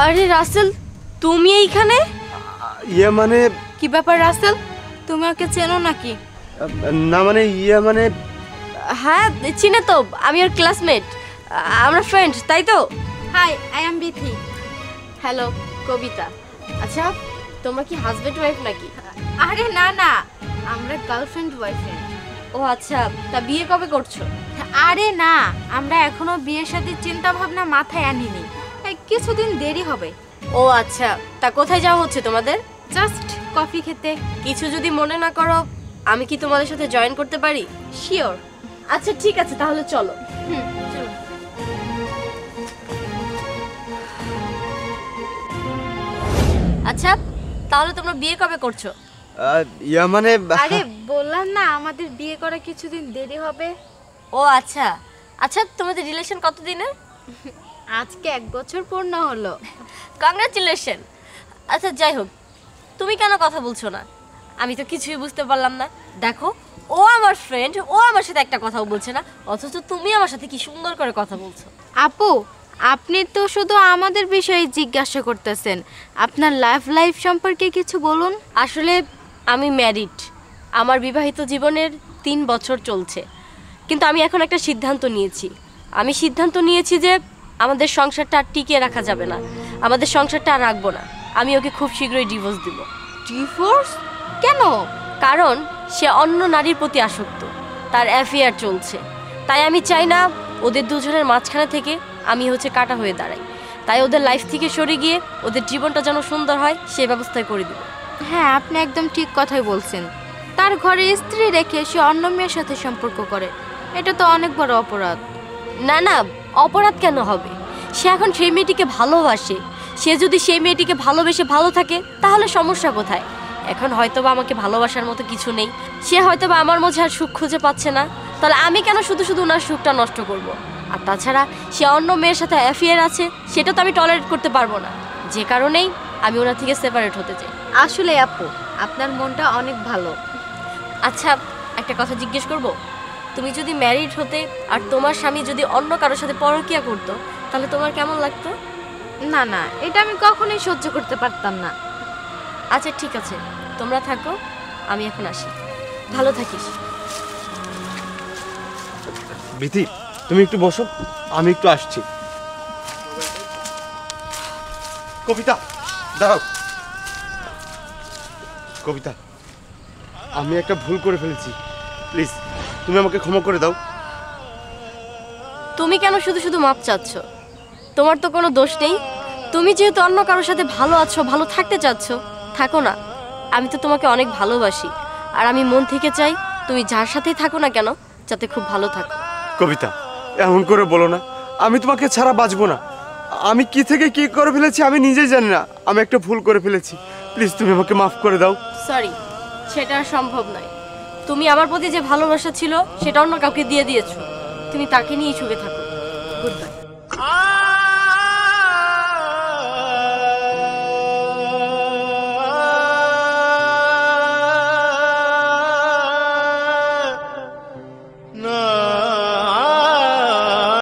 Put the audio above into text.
আরে রাসেল, তুমি এইখানে? ইয়ে মানে কি ব্যাপার রাসেল, তুমি ওকে চেনো নাকি? না মানে ইয়ে মানে হ্যাঁ চিনে তো, আমি ওর ক্লাসমেট, আমরা ফ্রেন্ড, তাই তো? Hi, I am Bithi. Hello, Kabita. আচ্ছা, তোমরা কি হাজবেন্ড ওয়াইফ নাকি? আরে না না, আমরা গার্লফ্রেন্ড বয়ফ্রেন্ড। ও আচ্ছা, তা বিয়ে কবে করছো? আরে না, আমরা এখনো বিয়ের সাথে চিন্তা ভাবনা মাথায় আনিনি, কিছুদিন দেরি হবে। ও আচ্ছা, তা কোথায় যাওয়া হচ্ছে তোমাদের? জাস্ট কফি খেতে। কিছু যদি মনে না করো, আমি কি তোমাদের সাথে জয়েন করতে পারি? শিওর। আচ্ছা ঠিক আছে, তাহলে চলো। চলো। আচ্ছা, তাহলে তোমরা বিয়ে কবে করছো? ইয়ে মানে আরে বললাম না, আমাদের বিয়ে করা কিছুদিন দেরি হবে। ও আচ্ছা। আচ্ছা, তোমাদের রিলেশন কতদিনের? আজকে 1 বছর পূর্ণ হলো। কংগ্রাচুলেশন। আচ্ছা যাই হোক, তুমি কেন কথা বলছো না? আমি তো কিছুই বুঝতে পারলাম না। দেখো, ও আমার ফ্রেন্ড, ও আমার সাথে একটা কথাও বলছে না, অথচ তুমি আমার সাথে কি সুন্দর করে কথা বলছো। আপু, আপনি তো শুধু আমাদের বিষয়ে জিজ্ঞাসা করতেছেন, আপনার লাইফ সম্পর্কে কিছু বলুন। আসলে আমি ম্যারিড, আমার বিবাহিত জীবনের 3 বছর চলছে, কিন্তু আমি এখন একটা সিদ্ধান্ত নিয়েছি। আমি সিদ্ধান্ত নিয়েছি যে আমাদের সংসারটা আর টিকিয়ে রাখা যাবে না, আমাদের সংসারটা আর রাখবো না। আমি ওকে খুব শীঘ্রই ডিভোর্স দিব। ডিভোর্স? কেন? কারণ সে অন্য নারীর প্রতি আসক্ত, তার অ্যাফেয়ার চলছে। তাই আমি চাই না ওদের দুজনের মাঝখানে থেকে আমি কাটা হয়ে দাঁড়াই। তাই ওদের লাইফ থেকে সরে গিয়ে ওদের জীবনটা যেন সুন্দর হয় সে ব্যবস্থায় করে দেব। হ্যাঁ, আপনি একদম ঠিক কথাই বলছেন। তার ঘরে স্ত্রী রেখে সে অন্য মেয়ের সাথে সম্পর্ক করে, এটা তো অনেক বড় অপরাধ। না না, অপরাধ কেন হবে? সে এখন সেই মেয়েটিকে ভালোবাসে। সে যদি সেই মেয়েটিকে ভালোবেসে ভালো থাকে, তাহলে সমস্যা কোথায়? এখন হয়তোবা আমাকে ভালোবাসার মতো কিছু নেই, সে হয়তোবা আমার মধ্যে আর সুখ খুঁজে পাচ্ছে না, তাহলে আমি কেন শুধু শুধু ওনার সুখটা নষ্ট করব? আর তাছাড়া সে অন্য মেয়ের সাথে অ্যাফেয়ার আছে, সেটা তো আমি টলারেট করতে পারবো না। যে কারণেই আমি ওনার থেকে সেপারেট হতে চাই। আসলে আপু, আপনার মনটা অনেক ভালো। আচ্ছা, একটা কথা জিজ্ঞেস করব? তুমি যদি ম্যারিড হতে আর তোমার স্বামী যদি অন্য কারোর সাথে পরকীয়া করতো, তাহলে তোমার কেমন লাগতো? না না, এটা আমি কখনোই সহ্য করতে পারতাম না। আচ্ছা ঠিক আছে, তোমরা থাকো, আমি এখন আসি। ভালো থাকিস। বিথি, তুমি একটু বসো, আমি একটু আসছি। কবিতা দাঁড়াও। কবিতা, আমি একটা ভুল করে ফেলেছি, প্লিজ তুমি আমাকে ক্ষমা করে দাও। তুমি কেন শুধু শুধু মাপ চাচ্ছ? তোমার তো কোনো দোষ নেই। তুমি যেহেতু অন্য কারোর সাথে ভালো আছো, ভালো থাকতে চাচ্ছ, থাকো না। আমি তো তোমাকে অনেক ভালোবাসি, আর আমি মন থেকে চাই তুমি যার সাথেই থাকো না কেন, যাতে খুব ভালো থাকো। কবিতা, এমন করে বলো না, আমি তোমাকে ছাড়া বাঁচবো না। আমি কি থেকে কি করে ফেলেছি আমি নিজেই জানি না। আমি একটা ভুল করে ফেলেছি, প্লিজ তুমি আমাকে মাফ করে দাও। সরি, সেটা আর সম্ভব নয়। তুমি আমার প্রতি যে ভালোবাসা ছিল সেটা অন্য কাউকে দিয়ে দিয়েছো। তুমি তাকে নিয়েই সুখে থাকো। Good bye.